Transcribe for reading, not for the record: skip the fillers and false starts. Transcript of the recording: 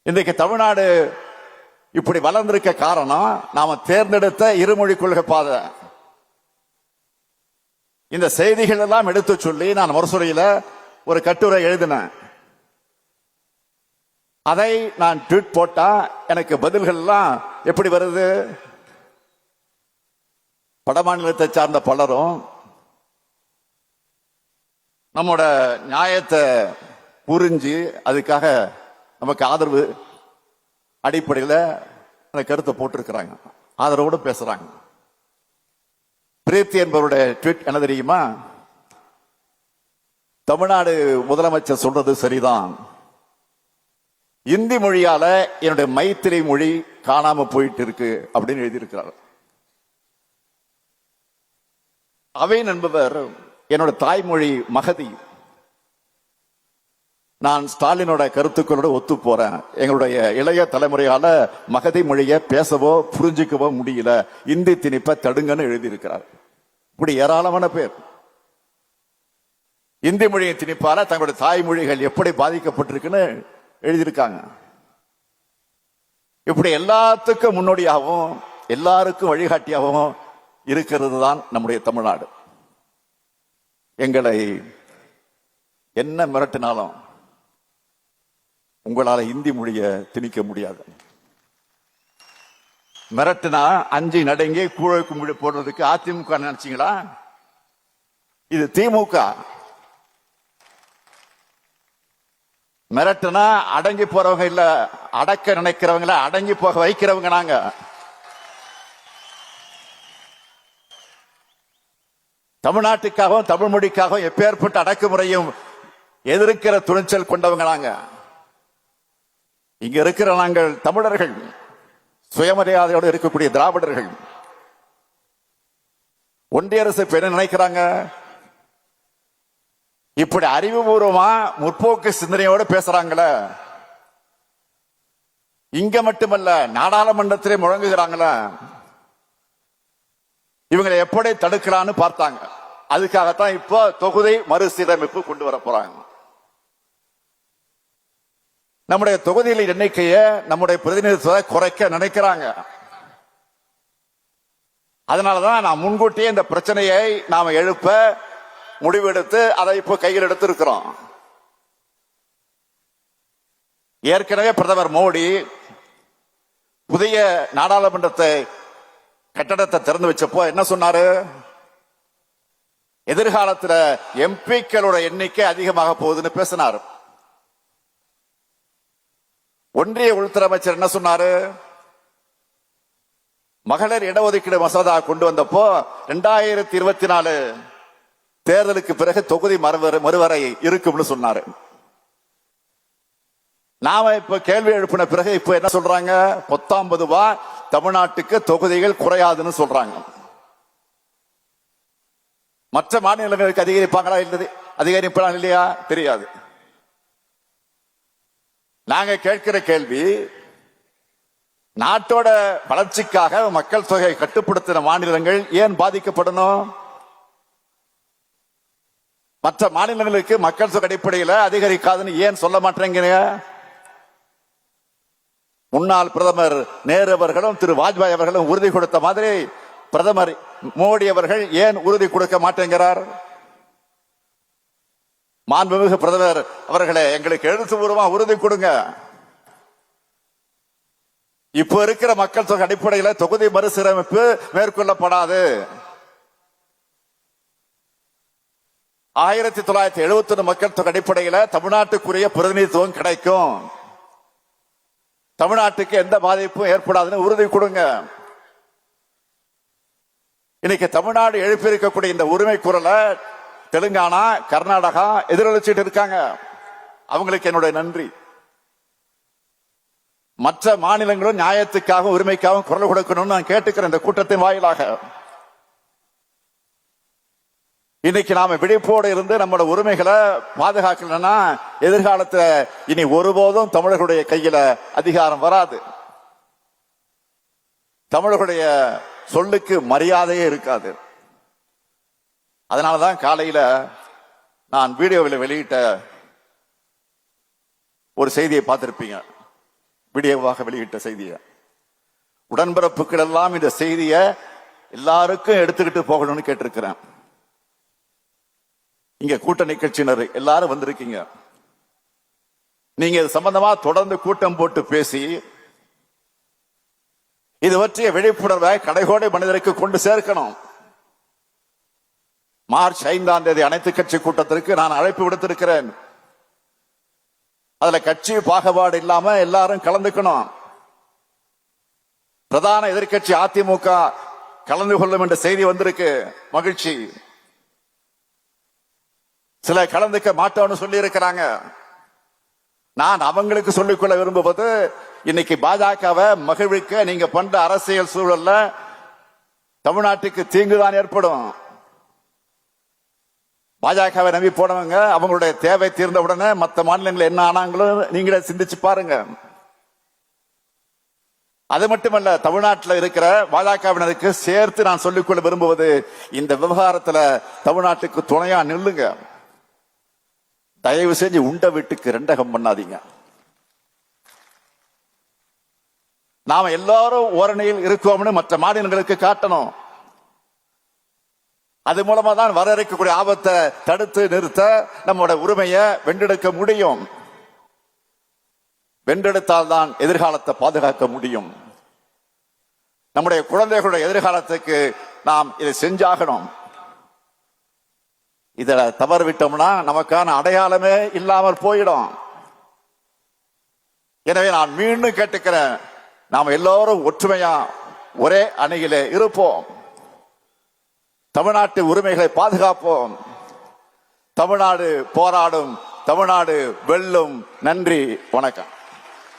இன்றைக்கு தமிழ்நாடு இப்படி வளர்ந்திருக்க காரணம் நாம தேர்ந்தெடுத்த இருமொழி கொள்கை பாதை. இந்த செய்திகள் எல்லாம் எடுத்து சொல்லி நான் முரசொலியில ஒரு கட்டுரை எழுதினேன். அதை நான் ட்வீட் போட்டா எனக்கு பதில்கள் எல்லாம் எப்படி வருது? வடமாநிலத்தை சார்ந்த பலரும் நம்மோட நியாயத்தை புரிஞ்சு அதுக்காக நமக்கு ஆதரவு அடிப்படையில் அந்த கருத்தை போட்டிருக்கிறாங்க, ஆதரவோடு பேசுறாங்க. பிரீத்தி என்பவருடைய ட்வீட் என்ன தெரியுமா? தமிழ்நாடு முதலமைச்சர் சொல்றது சரிதான், இந்தி மொழியால என்னுடைய மைத்திரி மொழி காணாம போயிட்டு இருக்கு அப்படின்னு எழுதியிருக்கிறார். அவைன் என்பவர் என்னோட தாய்மொழி மகதி. நான் ஸ்டாலினோட கருத்துக்களோட ஒத்து போறேன். எங்களுடைய இளைய தலைமுறையால மகதி மொழியை பேசவோ புரிஞ்சுக்கவோ முடியல, இந்தி திணிப்ப தடுங்கன்னு எழுதியிருக்கிறார். இப்படி ஏராளமான பேர் இந்தி மொழியை திணிப்பால தங்களுடைய தாய்மொழிகள் எப்படி பாதிக்கப்பட்டிருக்குன்னு எழுதியிருக்காங்க. இப்படி எல்லாத்துக்கும் முன்னோடியாகவும் எல்லாருக்கும் வழிகாட்டியாகவும் இருக்கிறது தான் நம்முடைய தமிழ்நாடு. எங்களை என்ன மிரட்டினாலும் உங்களால இந்தி மொழியை திணிக்க முடியாது. மிரட்டினா அஞ்சு நடுங்கி கூழக்கு மொழி போடுறதுக்கு அதிமுக நினைச்சீங்களா? இது திமுக. மிரட்டுனா அடங்கி போறவங்க இல்ல, அடக்க நினைக்கிறவங்கள அடங்கி போக வைக்கிறவங்க நாங்க. தமிழ்நாட்டுக்காகவும் தமிழ் மொழிக்காகவும் எப்பேற்பட்ட அடக்குமுறையும் எதிர்க்கிற துணிச்சல் கொண்டவங்க நாங்க. இங்க இருக்கிற நாங்கள் தமிழர்கள், சுயமரியாதையோடு இருக்கக்கூடிய திராவிடர்கள். ஒன்றிய அரசு என்ன நினைக்கிறாங்க? இப்படி அறிவுபூர்வமா முற்போக்கு சிந்தனையோடு பேசுறாங்கள, இங்க மட்டுமல்ல நாடாளுமன்றத்திலே முழங்குகிறாங்கள, இவங்களை எப்படி தடுக்கலான்னு பார்த்தாங்க. அதுக்காகத்தான் இப்போ தொகுதி மறுசீரமைப்பு கொண்டு வர போறாங்க. நம்முடைய தொகுதிகளின் எண்ணிக்கையை நம்முடைய பிரதிநிதித்துவத்தை குறைக்க நினைக்கிறாங்க. அதனாலதான் நான் முன்கூட்டியே இந்த பிரச்சனையை நாம எழுப்ப முடிவெடுத்து அதை இப்போ கையில் எடுத்திருக்கிறோம். ஏற்கனவே பிரதமர் மோடி புதிய நாடாளுமன்றத்தை கட்டடத்தை திறந்து வச்சப்போ என்ன சொன்னாரு? எதிர்காலத்தில் எம்பிக்களோட எண்ணிக்கை அதிகமாக போகுதுன்னு பேசினார். ஒன்றிய உள்துறை அமைச்சர் என்ன சொன்னாரு? மகளிர் இடஒதுக்கீடு மசோதா கொண்டு வந்தப்போ 2024 தேர்தலுக்கு பிறகு தொகுதி மறுவரை இருக்கும்னு சொன்னாரு. நாம இப்ப கேள்வி எழுப்பின பிறகு இப்ப என்ன சொல்றாங்க? 19 தமிழ்நாட்டுக்கு தொகுதிகள் குறையாதுன்னு சொல்றாங்க. மற்ற மாநிலங்களுக்கு அதிகரிப்பாங்களா? இல்லது அதிகரிப்பாங்க இல்லையா? தெரியாது. நாங்க கேட்கிற கேள்வி, நாட்டோட வளர்ச்சிக்காக மக்கள் தொகை கட்டுப்படுத்தின மாநிலங்கள் ஏன் பாதிக்கப்படணும்? மற்ற மாநிலங்களுக்கு மக்கள் தொகை அடிப்படையில் அதிகரிக்காதுன்னு ஏன் சொல்ல மாட்டேங்கிறீங்க? முன்னாள் பிரதமர் நேரு அவர்களும் திரு வாஜ்பாய் அவர்களும் உறுதி கொடுத்த மாதிரி பிரதமர் மோடி அவர்கள் ஏன் உறுதி கொடுக்க மாட்டேங்கிறார்? மாண்புமிகு பிரதமர் அவர்களே, எங்களுக்கு எழுத்துப்பூர்வமா உறுதி கொடுங்க. இப்ப இருக்கிற மக்கள் தொகை அடிப்படையில் தொகுதி மறுசீரமைப்பு மேற்கொள்ளப்படாது. 1971 மக்கள் தொகை அடிப்படையில் தமிழ்நாட்டுக்குரிய பிரதிநிதித்துவம் கிடைக்கும். தமிழ்நாட்டுக்கு எந்த பாதிப்பும் ஏற்படாதுன்னு உறுதி கொடுங்க. இன்னைக்கு தமிழ்நாடு எழுப்பியிருக்கக்கூடிய இந்த உரிமை குரலை தெலுங்கானா, கர்நாடகா எதிரொலிச்சிட்டு இருக்காங்க. அவங்களுக்கு என்னுடைய நன்றி. மற்ற மாநிலங்களும் நியாயத்துக்காக உரிமைக்காக குரல் கொடுக்கணும்னு நான் கேட்டுக்கிறேன். இந்த கூட்டத்தின் வாயிலாக இன்னைக்கு நாம விழிப்போடு இருந்து நம்மளோட உரிமைகளை பாதுகாக்கலன்னா எதிர்காலத்தில் இனி ஒருபோதும் தமிழர்களுடைய கையில அதிகாரம் வராது. தமிழர்களுடைய சொல்லுக்கு மரியாதையே இருக்காது. அதனாலதான் காலையில நான் வீடியோவில் வெளியிட்ட ஒரு செய்தியை பார்த்திருப்பீங்க. வீடியோவாக வெளியிட்ட செய்தியை. உடன்பிறப்புகள் எல்லாம் இந்த செய்தியை எல்லாருக்கும் எடுத்துக்கிட்டு போகணும்னு கேட்டிருக்கிறேன். இங்க கூட்டணி கட்சியினர் எல்லாரும் வந்திருக்கீங்க. நீங்க இது சம்பந்தமா தொடர்ந்து கூட்டம் போட்டு பேசி இது பற்றிய விழிப்புணர்வை கடைகோடை மனிதருக்கு கொண்டு சேர்க்கணும். மார்ச் 5ஆம் தேதி அனைத்து கட்சி கூட்டத்திற்கு நான் அழைப்பு விடுத்திருக்கிறேன். அதுல கட்சி பாகுபாடு இல்லாம எல்லாரும் கலந்துக்கணும். பிரதான எதிர்க்கட்சி அதிமுக கலந்து கொள்ளும் என்ற செய்தி வந்திருக்கு, மகிழ்ச்சி. சில கலந்துக்க மாட்டோம்னு சொல்லி இருக்கிறாங்க. நான் அவங்களுக்கு சொல்லிக்கொள்ள விரும்புவது, இன்னைக்கு பாஜகவை மகிழ்விக்க நீங்க பண்ற அரசியல் சூழல்ல தமிழ்நாட்டுக்கு தீங்குதான் ஏற்படும். பாஜகவை நம்பி போனவங்க அவங்களுடைய தேவை தீர்ந்த உடனே மற்ற மாநிலங்கள் என்ன ஆனாங்களோ நீங்களே சிந்திச்சு பாருங்க. அது மட்டுமல்ல, தமிழ்நாட்டில் இருக்கிற பாஜகவினருக்கு சேர்த்து நான் சொல்லிக்கொள்ள விரும்புவது, இந்த விவகாரத்துல தமிழ்நாட்டுக்கு துணையா நில்லுங்க. தயவு செஞ்சு உண்ட வீட்டுக்கு ரெண்டகம் பண்ணாதீங்க. நாம எல்லாரும் ஓரணியில் இருக்கோம்னு மற்ற மாநிலங்களுக்கு காட்டணும். அது மூலமா தான் வர இருக்கக்கூடிய ஆபத்தை தடுத்து நிறுத்த நம்மோட உரிமையை வென்றெடுக்க முடியும். வென்றெடுத்தால் தான் எதிர்காலத்தை பாதுகாக்க முடியும். நம்முடைய குழந்தைகளுடைய எதிர்காலத்துக்கு நாம் இதை செஞ்சாகணும். இத தவறு விட்டோம்னா நமக்கான அடையாளமே இல்லாமல் போயிடும். எனவே நான் மீண்டும் கேட்டுக்கிறேன், நாம் எல்லோரும் ஒற்றுமையா ஒரே அணியிலே இருப்போம். தமிழ்நாட்டு உரிமைகளை பாதுகாப்போம். தமிழ்நாடு போராடும், தமிழ்நாடு வெல்லும். நன்றி, வணக்கம்.